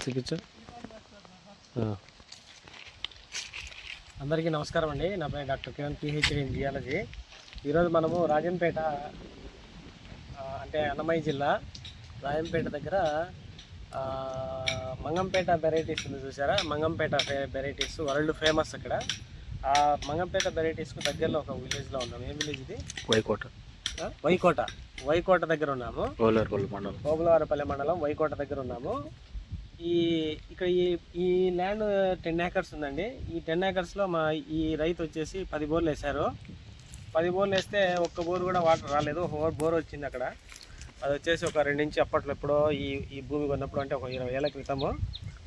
చూపించు. అందరికీ నమస్కారం అండి. నా పేరు doctor Kiran, PhD in geology. ఈరోజు మనము రాజంపేట అంటే అన్నమయ్య జిల్లా రాజంపేట దగ్గర మంగంపేట వెరైటీస్ ఉంది చూసారా. Mangampet varieties world famous. అక్కడ ఆ మంగంపేట వెరైటీస్కు దగ్గరలో ఒక విలేజ్లో ఉన్నాము. ఏం విలేజ్ ఇది? వైకోట దగ్గర ఉన్నాము. ఓబులవారపల్లి మండలం వైకోట దగ్గర ఉన్నాము. ఇక్కడ ఈ ల్యాండ్ 10 acres ఉందండి. ఈ 10 acresలో ఈ రైతు వచ్చేసి 10 బోర్లు వేశారు. 10 బోర్లు వేస్తే ఒక్క బోర్ కూడా వాటర్ రాలేదు. ఒక బోర్ వచ్చింది అక్కడ. అది వచ్చేసి ఒక 2 ఇంచ్ అప్పట్లో ఎప్పుడో ఈ భూమి కొన్నప్పుడు, అంటే ఒక 20 ఏళ్ళ క్రితము,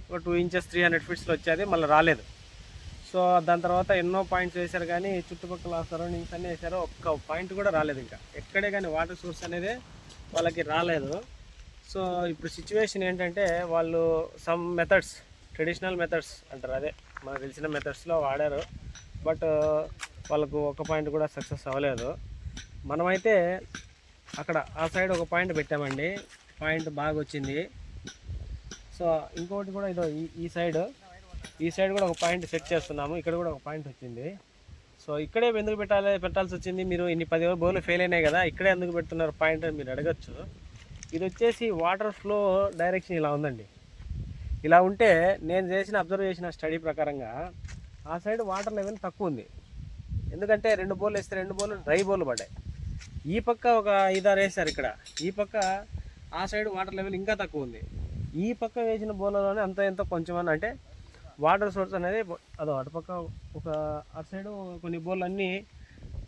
ఒక 2 inches 300 feet వచ్చేది, మళ్ళీ రాలేదు. సో దాని తర్వాత ఎన్నో పాయింట్స్ వేశారు, కానీ చుట్టుపక్కల సరౌండింగ్స్ అన్నీ వేశారు, ఒక్క పాయింట్ కూడా రాలేదు. ఇంకా ఎక్కడే కానీ వాటర్ సోర్స్ అనేది వాళ్ళకి రాలేదు. సో ఇప్పుడు సిచ్యువేషన్ ఏంటంటే, వాళ్ళు సమ్ మెథడ్స్, ట్రెడిషనల్ మెథడ్స్ అంటారు, అదే మనకు తెలిసిన మెథడ్స్లో వాడారు. బట్ వాళ్ళకు ఒక పాయింట్ కూడా సక్సెస్ అవ్వలేదు. మనమైతే అక్కడ ఆ సైడ్ ఒక పాయింట్ పెట్టామండి. పాయింట్ బాగా వచ్చింది. సో ఇంకొకటి కూడా ఇదో ఈ సైడ్ కూడా ఒక పాయింట్ సెట్ చేస్తున్నాము. ఇక్కడ కూడా ఒక పాయింట్ వచ్చింది. సో ఇక్కడే ఎందుకు పెట్టాల్సి వచ్చింది? మీరు ఇన్ని 10 బోర్లు ఫెయిల్ అయినాయి కదా, ఇక్కడే ఎందుకు పెడుతున్నారు పాయింట్ అని మీరు అడగచ్చు. ఇది వచ్చేసి వాటర్ ఫ్లో డైరెక్షన్ ఇలా ఉందండి. ఇలా ఉంటే నేను అబ్జర్వ్ చేసిన స్టడీ ప్రకారంగా ఆ సైడ్ వాటర్ లెవెల్ తక్కువ ఉంది. ఎందుకంటే 2 బోర్లు వేస్తే 2 బోర్లు డ్రై బోర్లు పడ్డాయి. ఈ పక్క ఒక 5-6 వేస్తారు ఇక్కడ. ఈ పక్క ఆ సైడ్ వాటర్ లెవెల్ ఇంకా తక్కువ ఉంది. ఈ పక్క వేసిన బోర్లలోనే ఎంతో కొంచెం అంటే వాటర్ సోర్స్ అనేది అటుపక్క ఒక అటు సైడ్ కొన్ని బోర్లు అన్నీ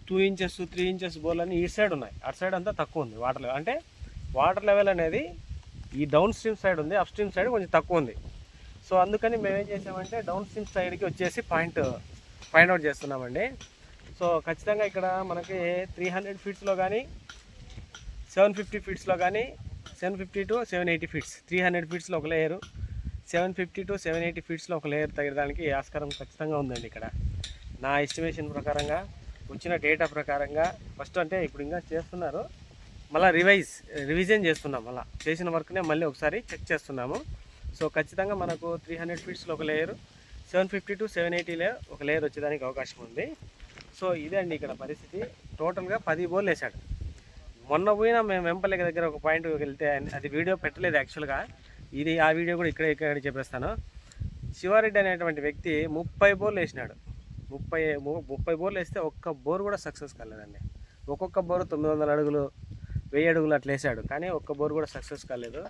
2 inches 3 inches బోర్లు అన్నీ ఈ సైడ్ ఉన్నాయి. అటు సైడ్ అంతా తక్కువ ఉంది వాటర్ లెవెల్. అంటే వాటర్ లెవెల్ అనేది ఈ డౌన్ స్ట్రీమ్ సైడ్ ఉంది, అప్ స్ట్రీమ్ సైడ్ కొంచెం తక్కువ ఉంది. సో అందుకని మేమేం చేసామంటే డౌన్ స్ట్రీమ్ సైడ్కి వచ్చేసి ఫైండ్ అవుట్ చేస్తున్నామండి. సో ఖచ్చితంగా ఇక్కడ మనకి 300 feetsలో కానీ 750 feetsలో కానీ 750 to 780 feets, 300 feetsలో ఒక లేయరు, 750 to 780 feetsలో ఒక లేయర్ తగ్గడానికి ఆస్కారం ఖచ్చితంగా ఉందండి ఇక్కడ. నా ఎస్టిమేషన్ ప్రకారంగా, వచ్చిన డేటా ప్రకారంగా ఫస్ట్ అంటే ఇప్పుడు ఇంకా చేస్తున్నారు, మళ్ళీ రివిజన్ చేస్తున్నాం. మళ్ళీ చేసిన వర్క్నే మళ్ళీ ఒకసారి చెక్ చేస్తున్నాము. సో ఖచ్చితంగా మనకు 300 feetsలో ఒక లేయరు, 750 to 780 లేయర్ ఒక లేయర్ వచ్చేదానికి అవకాశం ఉంది. సో ఇదే అండి ఇక్కడ పరిస్థితి. టోటల్గా 10 బోర్లు వేసాడు. మొన్న పోయినా మేము వెంపల్లి దగ్గర ఒక పాయింట్ వెళ్తే, అది వీడియో పెట్టలేదు యాక్చువల్గా, ఆ వీడియో కూడా ఇక్కడ చెప్పేస్తాను. శివారెడ్డి అనేటువంటి వ్యక్తి 30 బోర్లు వేసినాడు. 30 బోర్లు వేస్తే ఒక్క బోర్ కూడా సక్సెస్ కాలేదండి. ఒక్కొక్క బోరు 900 అడుగులు 1000 అడుగులు అట్లా వేసాడు, కానీ ఒక్క బోర్ కూడా సక్సెస్ కాలేదు.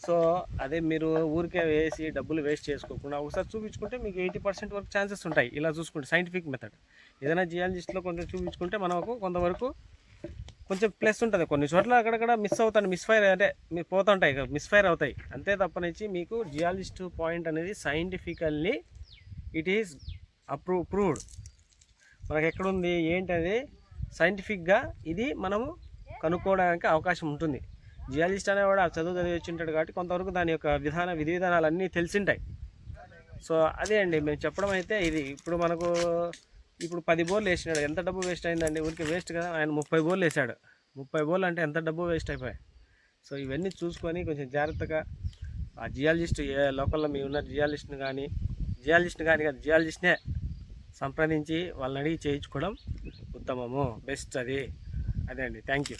సో అదే మీరు ఊరికే వేసి డబ్బులు వేస్ట్ చేసుకోకుండా ఒకసారి చూపించుకుంటే మీకు 80% వరకు ఛాన్సెస్ ఉంటాయి. ఇలా చూసుకుంటే సైంటిఫిక్ మెథడ్ ఏదైనా జియాలజిస్ట్లో కొంచెం చూపించుకుంటే మనకు కొంతవరకు కొంచెం ప్లస్ ఉంటుంది. కొన్ని చోట్ల అక్కడక్కడ మిస్ఫైర్ అంటే మీరు పోతుంటాయి, మిస్ఫైర్ అవుతాయి అంతే తప్పనిచ్చి మీకు జియాలజిస్ట్ పాయింట్ అనేది సైంటిఫికల్లీ ఇట్ ఈస్ ప్రూవ్డ్. మనకు ఎక్కడుంది ఏంటనేది సైంటిఫిక్గా ఇది మనము కనుక్కోవడానికి అవకాశం ఉంటుంది. జియాలజిస్ట్ అనేవాడు ఆ చదివి వచ్చి ఉంటాడు కాబట్టి కొంతవరకు దాని యొక్క విధి విధానాలు అన్నీ తెలిసింటాయి. సో అదే అండి మేము చెప్పడం అయితే ఇది. ఇప్పుడు 10 బోర్లు వేసినాడు, ఎంత డబ్బు వేస్ట్ అయిందండి? ఊరికి వేస్ట్ కదా. ఆయన 30 బోర్లు వేసాడు. 30 బోర్లు అంటే ఎంత డబ్బు వేస్ట్ అయిపోయాయి. సో ఇవన్నీ చూసుకొని కొంచెం జాగ్రత్తగా ఆ జియాలజిస్ట్, లోకల్లో మీ ఉన్న జియాలజిస్ట్ని కానీ జియాలజిస్ట్నే సంప్రదించి వాళ్ళని అడిగి చేయించుకోవడం ఉత్తమము, బెస్ట్. అదే అండి. Thank you.